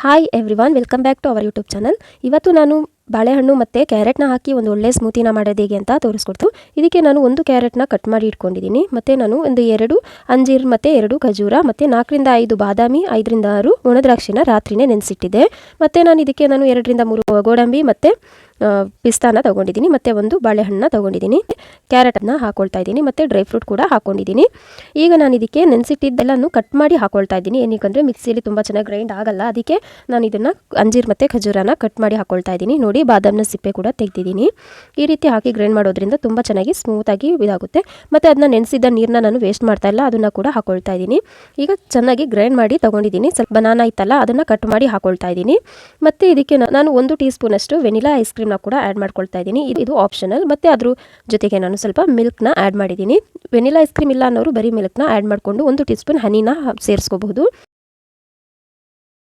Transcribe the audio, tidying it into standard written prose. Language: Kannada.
Hi everyone, welcome back to our YouTube channel. ಇವತ್ತು ನಾನು ಬಾಳೆಹಣ್ಣು ಮತ್ತು ಕ್ಯಾರೆಟ್ನ ಹಾಕಿ ಒಂದು ಒಳ್ಳೆ ಸ್ಮೂತಿನ ಮಾಡೋದು ಹೇಗೆ ಅಂತ ತೋರಿಸ್ಕೊಡ್ತು. ಇದಕ್ಕೆ ನಾನು ಒಂದು ಕ್ಯಾರೆಟ್ನ ಕಟ್ ಮಾಡಿ ಇಟ್ಕೊಂಡಿದ್ದೀನಿ. ಮತ್ತು ನಾನು ಒಂದು 2 ಅಂಜೀರ್ ಮತ್ತು 2 ಖಜೂರ ಮತ್ತು 4 ರಿಂದ 5 ಬಾದಾಮಿ, 5 ರಿಂದ 6 ಒಣದ್ರಾಕ್ಷಿನ ರಾತ್ರಿನೇ ನೆನೆಸಿಟ್ಟಿದ್ದೆ. ಮತ್ತು ನಾನು ಇದಕ್ಕೆ 2 ರಿಂದ 3 ಗೋಡಂಬಿ ಮತ್ತು ಪಿಸ್ತಾನ ತೊಗೊಂಡಿದ್ದೀನಿ. ಮತ್ತು ಒಂದು ಬಾಳೆಹಣ್ಣನ್ನ ತೊಗೊಂಡಿದ್ದೀನಿ. ಕ್ಯಾರೆಟನ್ನು ಹಾಕ್ಕೊಳ್ತಾ ಇದ್ದೀನಿ ಮತ್ತು ಡ್ರೈ ಫ್ರೂಟ್ ಕೂಡ ಹಾಕ್ಕೊಂಡಿದ್ದೀನಿ. ಈಗ ನಾನು ಇದಕ್ಕೆ ನೆನೆಸಿಟ್ಟಿದ್ದೆಲ್ಲನೂ ಕಟ್ ಮಾಡಿ ಹಾಕ್ಕೊಳ್ತಾ ಇದ್ದೀನಿ. ಏನಕ್ಕೆ ಮಿಕ್ಸಿಯಲ್ಲಿ ತುಂಬ ಚೆನ್ನಾಗಿ ಗ್ರೈಂಡ್ ಆಗಲ್ಲ, ಅದಕ್ಕೆ ನಾನು ಇದನ್ನು ಅಂಜೀರ್ ಮತ್ತು ಖಜೂರನ ಕಟ್ ಮಾಡಿ ಹಾಕ್ಕೊಳ್ತಾ ಇದ್ದೀನಿ. ನೋಡಿ, ಬಾದಾಮಿನ ಸಿಪ್ಪೆ ಕೂಡ ತೆಗೆದಿದ್ದೀನಿ. ಈ ರೀತಿ ಹಾಕಿ ಗ್ರೈಂಡ್ ಮಾಡೋದ್ರಿಂದ ತುಂಬ ಚೆನ್ನಾಗಿ ಸ್ಮೂತಾಗಿ ಇದಾಗುತ್ತೆ. ಮತ್ತು ಅದನ್ನ ನೆನೆಸಿದ್ದ ನೀರನ್ನ ನಾನು ವೇಸ್ಟ್ ಮಾಡ್ತಾ ಇಲ್ಲ, ಅದನ್ನು ಕೂಡ ಹಾಕ್ಕೊಳ್ತಾ ಇದ್ದೀನಿ. ಈಗ ಚೆನ್ನಾಗಿ ಗ್ರೈಂಡ್ ಮಾಡಿ ತೊಗೊಂಡಿದ್ದೀನಿ. ಸ್ವಲ್ಪ ಬನಾನಾ ಇತ್ತಲ್ಲ, ಅದನ್ನು ಕಟ್ ಮಾಡಿ ಹಾಕ್ಕೊಳ್ತಾ ಇದ್ದೀನಿ. ಮತ್ತು ಇದಕ್ಕೆ ನಾನು 1 ಟೀ ಸ್ಪೂನಷ್ಟು ವೆನಿಲಾ ಐಸ್ ಕ್ರೀಮ್ನ ಕೂಡ ಆ್ಯಡ್ ಮಾಡ್ಕೊಳ್ತಾ ಇದ್ದೀನಿ. ಇದು ಆಪ್ಷನಲ್. ಮತ್ತು ಅದ್ರ ಜೊತೆಗೆ ನಾನು ಸ್ವಲ್ಪ ಮಿಲ್ಕ್ನ ಆ್ಯಡ್ ಮಾಡಿದ್ದೀನಿ. ವೆನಿಲಾ ಐಸ್ ಕ್ರೀಮ್ ಇಲ್ಲ ಅನ್ನೋರು ಬರೀ ಮಿಲ್ಕ್ನ ಆ್ಯಡ್ ಮಾಡಿಕೊಂಡು 1 ಟೀ ಸ್ಪೂನ್ ಹನಿನ ಸೇರಿಸ್ಕೋಬಹುದು.